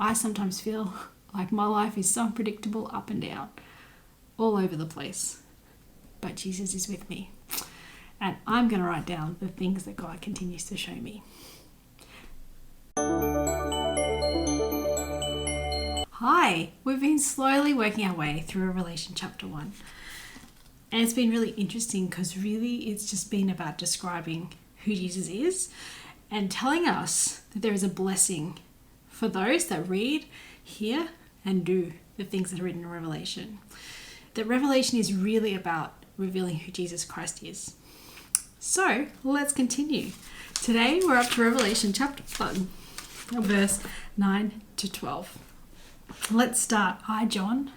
I sometimes feel like my life is so unpredictable, up and down, all over the place. But Jesus is with me. And I'm going to write down the things that God continues to show me. Hi, we've been slowly working our way through Revelation chapter 1. And it's been really interesting because really it's just been about describing who Jesus is and telling us that there is a blessing for those that read, hear, and do the things that are written in Revelation. That Revelation is really about revealing who Jesus Christ is. So let's continue. Today we're up to Revelation chapter 1, verse 9 to 12. Let's start. I, John,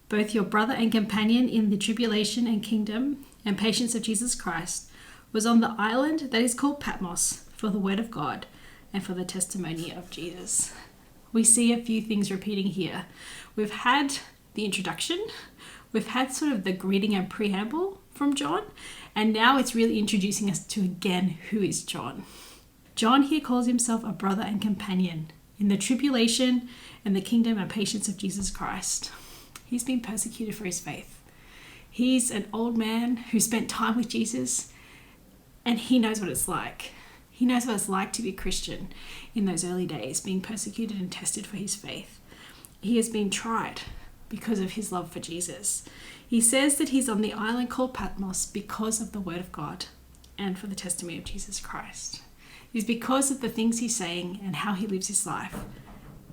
both your brother and companion in the tribulation and kingdom and patience of Jesus Christ, was on the island that is called Patmos for the word of God and for the testimony of Jesus. We see a few things repeating here. We've had the introduction, we've had sort of the greeting and preamble from John, and now it's really introducing us to again who is John. John here calls himself a brother and companion in the tribulation and the kingdom and patience of Jesus Christ. He's been persecuted for his faith. He's an old man who spent time with Jesus, and he knows what it's like. He knows what it's like to be a Christian in those early days, being persecuted and tested for his faith. He has been tried because of his love for Jesus. He says that he's on the island called Patmos because of the word of God and for the testimony of Jesus Christ. It is because of the things he's saying and how he lives his life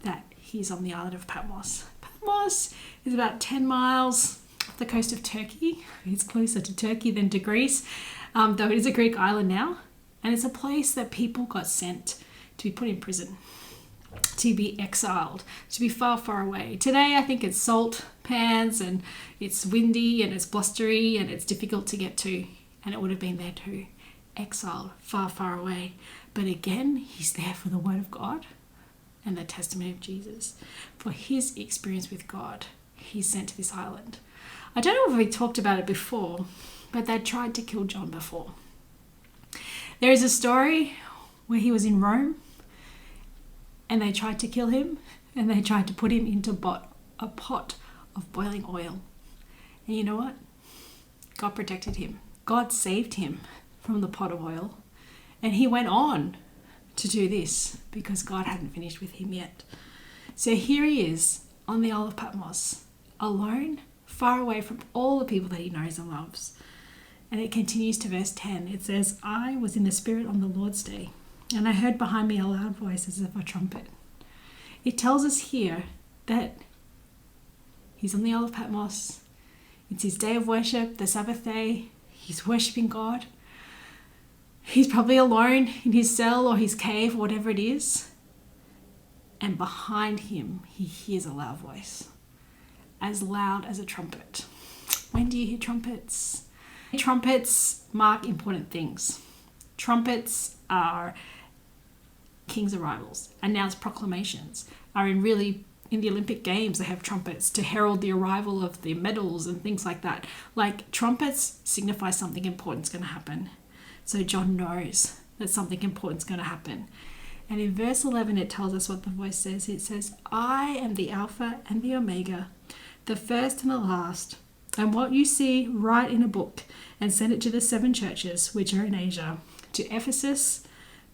that he's on the island of Patmos. Patmos is about 10 miles off the coast of Turkey. It's closer to Turkey than to Greece, though it is a Greek island now. And it's a place that people got sent to be put in prison, to be exiled, to be far, far away. Today, I think it's salt pans and it's windy and it's blustery and it's difficult to get to. And it would have been there too, exiled, far, far away. But again, he's there for the word of God and the testimony of Jesus. For his experience with God, he's sent to this island. I don't know if we talked about it before, but they tried to kill John before. There is a story where he was in Rome and they tried to kill him and they tried to put him into a pot of boiling oil. And you know what? God protected him. God saved him from the pot of oil. And he went on to do this because God hadn't finished with him yet. So here he is on the Isle of Patmos, alone, far away from all the people that he knows and loves. And it continues to verse 10. It says, I was in the Spirit on the Lord's day, and I heard behind me a loud voice as of a trumpet. It tells us here that he's on the Isle of Patmos. It's his day of worship, the Sabbath day. He's worshipping God. He's probably alone in his cell or his cave, whatever it is. And behind him, he hears a loud voice, as loud as a trumpet. When do you hear trumpets? Trumpets mark important things. Trumpets are king's arrivals, announce proclamations, are in the Olympic Games, they have trumpets to herald the arrival of the medals and things like that. Like, trumpets signify something important's going to happen. So John knows that something important's going to happen. And in verse 11, it tells us what the voice says. It says, I am the Alpha and the Omega, the first and the last. And what you see, write in a book and send it to the 7 churches which are in Asia, to Ephesus,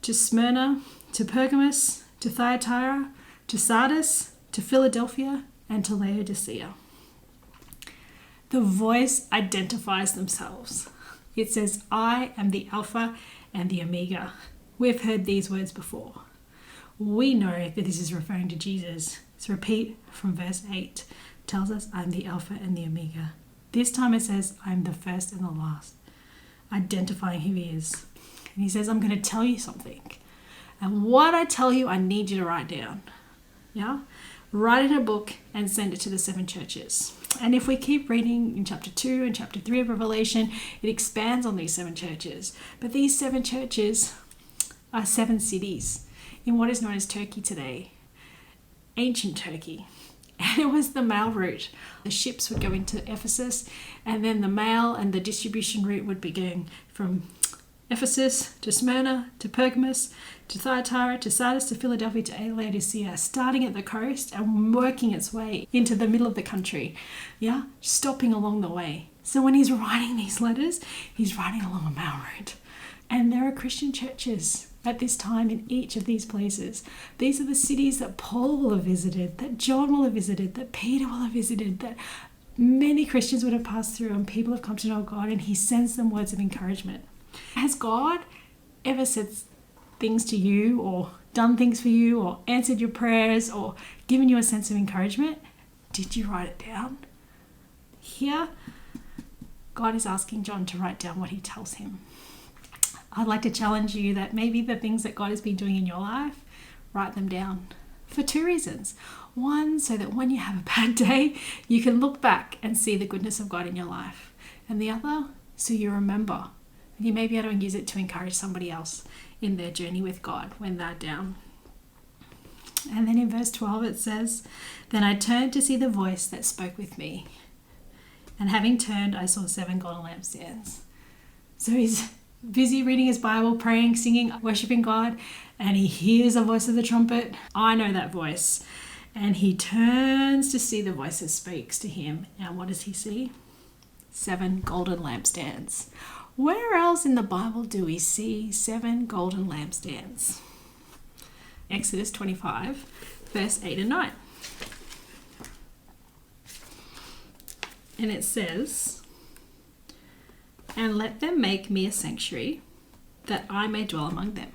to Smyrna, to Pergamos, to Thyatira, to Sardis, to Philadelphia, and to Laodicea. The voice identifies themselves. It says, I am the Alpha and the Omega. We've heard these words before. We know that this is referring to Jesus. So repeat from verse 8. Tells us, I'm the Alpha and the Omega. This time it says, I'm the first and the last, identifying who he is. And he says, I'm going to tell you something. And what I tell you, I need you to write down. Yeah? Write in a book and send it to the 7 churches. And if we keep reading in chapter 2 and chapter 3 of Revelation, it expands on these 7 churches. But these 7 churches are 7 cities in what is known as Turkey today, ancient Turkey. And it was the mail route. The ships would go into Ephesus, and then the mail and the distribution route would be going from Ephesus, to Smyrna, to Pergamos, to Thyatira, to Sardis, to Philadelphia, to Laodicea, starting at the coast and working its way into the middle of the country. Yeah, stopping along the way. So when he's writing these letters, he's writing along a mail route. And there are Christian churches at this time in each of these places. These are the cities that Paul will have visited, that John will have visited, that Peter will have visited, that many Christians would have passed through, and people have come to know God, and he sends them words of encouragement. Has God ever said things to you, or done things for you, or answered your prayers, or given you a sense of encouragement? Did you write it down? Here, God is asking John to write down what he tells him. I'd like to challenge you that maybe the things that God has been doing in your life, write them down for two reasons. One, so that when you have a bad day, you can look back and see the goodness of God in your life. And the other, so you remember. And you may be able to use it to encourage somebody else in their journey with God when they're down. And then in verse 12 it says, "Then I turned to see the voice that spoke with me. And having turned, I saw 7 golden lampstands." So he's busy reading his Bible, praying, singing, worshiping God, and he hears the voice of the trumpet. I know that voice. And he turns to see the voice that speaks to him. And what does he see? 7 golden lampstands. Where else in the Bible do we see 7 golden lampstands? Exodus 25, verse 8 and 9. And it says, "And let them make me a sanctuary, that I may dwell among them,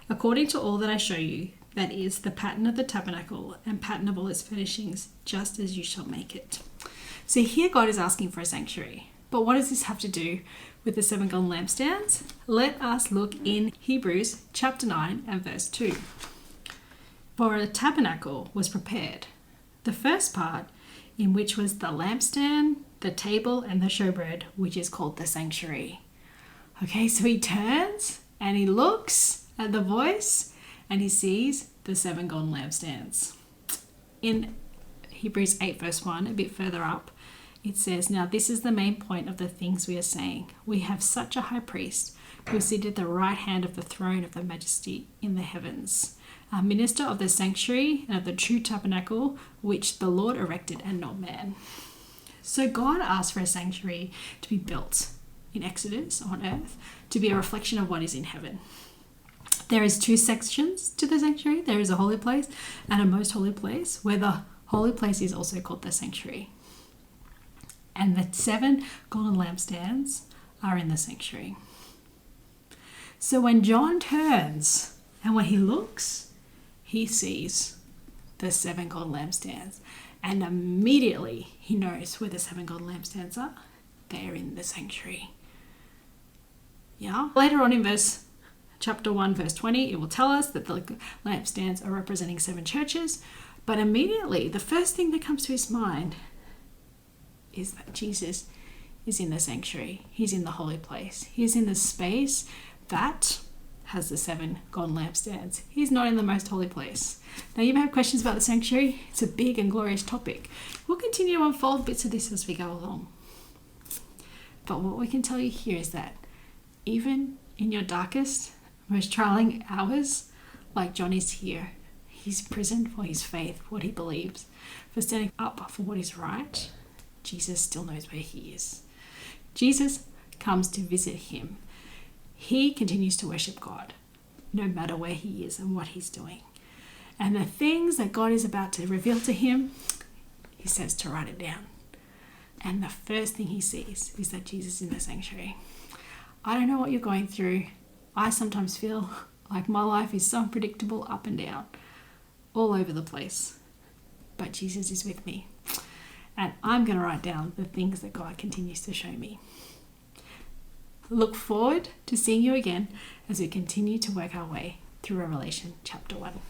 according to all that I show you, that is, the pattern of the tabernacle and pattern of all its furnishings, just as you shall make it." So here God is asking for a sanctuary. But what does this have to do with the 7 golden lampstands? Let us look in Hebrews chapter 9 and verse 2. "For a tabernacle was prepared, the first part, in which was the lampstand, the table, and the showbread, which is called the sanctuary." Okay, so he turns and he looks at the voice and he sees the 7 golden lampstands. In Hebrews 8 verse 1, a bit further up, it says, "Now this is the main point of the things we are saying. We have such a high priest who is seated at the right hand of the throne of the majesty in the heavens, a minister of the sanctuary and of the true tabernacle, which the Lord erected and not man." So God asked for a sanctuary to be built in Exodus on earth, to be a reflection of what is in heaven. There is 2 sections to the sanctuary. There is a holy place and a most holy place, where the holy place is also called the sanctuary. And the 7 golden lampstands are in the sanctuary. So when John turns and when he looks, he sees the 7 golden lampstands. And immediately he knows where the 7 golden lampstands are. They're in the sanctuary. Yeah. Later on in chapter 1, verse 20, it will tell us that the lampstands are representing 7 churches. But immediately, the first thing that comes to his mind is that Jesus is in the sanctuary. He's in the holy place. He's in the space that has the 7 golden lampstands. He's not in the most holy place. Now, you may have questions about the sanctuary. It's a big and glorious topic. We'll continue to unfold bits of this as we go along. But what we can tell you here is that even in your darkest, most trying hours, like John is here, he's imprisoned for his faith, what he believes, for standing up for what is right. Jesus still knows where he is. Jesus comes to visit him. He continues to worship God, no matter where he is and what he's doing. And the things that God is about to reveal to him, he says to write it down. And the first thing he sees is that Jesus is in the sanctuary. I don't know what you're going through. I sometimes feel like my life is so unpredictable, up and down, all over the place. But Jesus is with me. And I'm going to write down the things that God continues to show me. Look forward to seeing you again as we continue to work our way through Revelation chapter 1.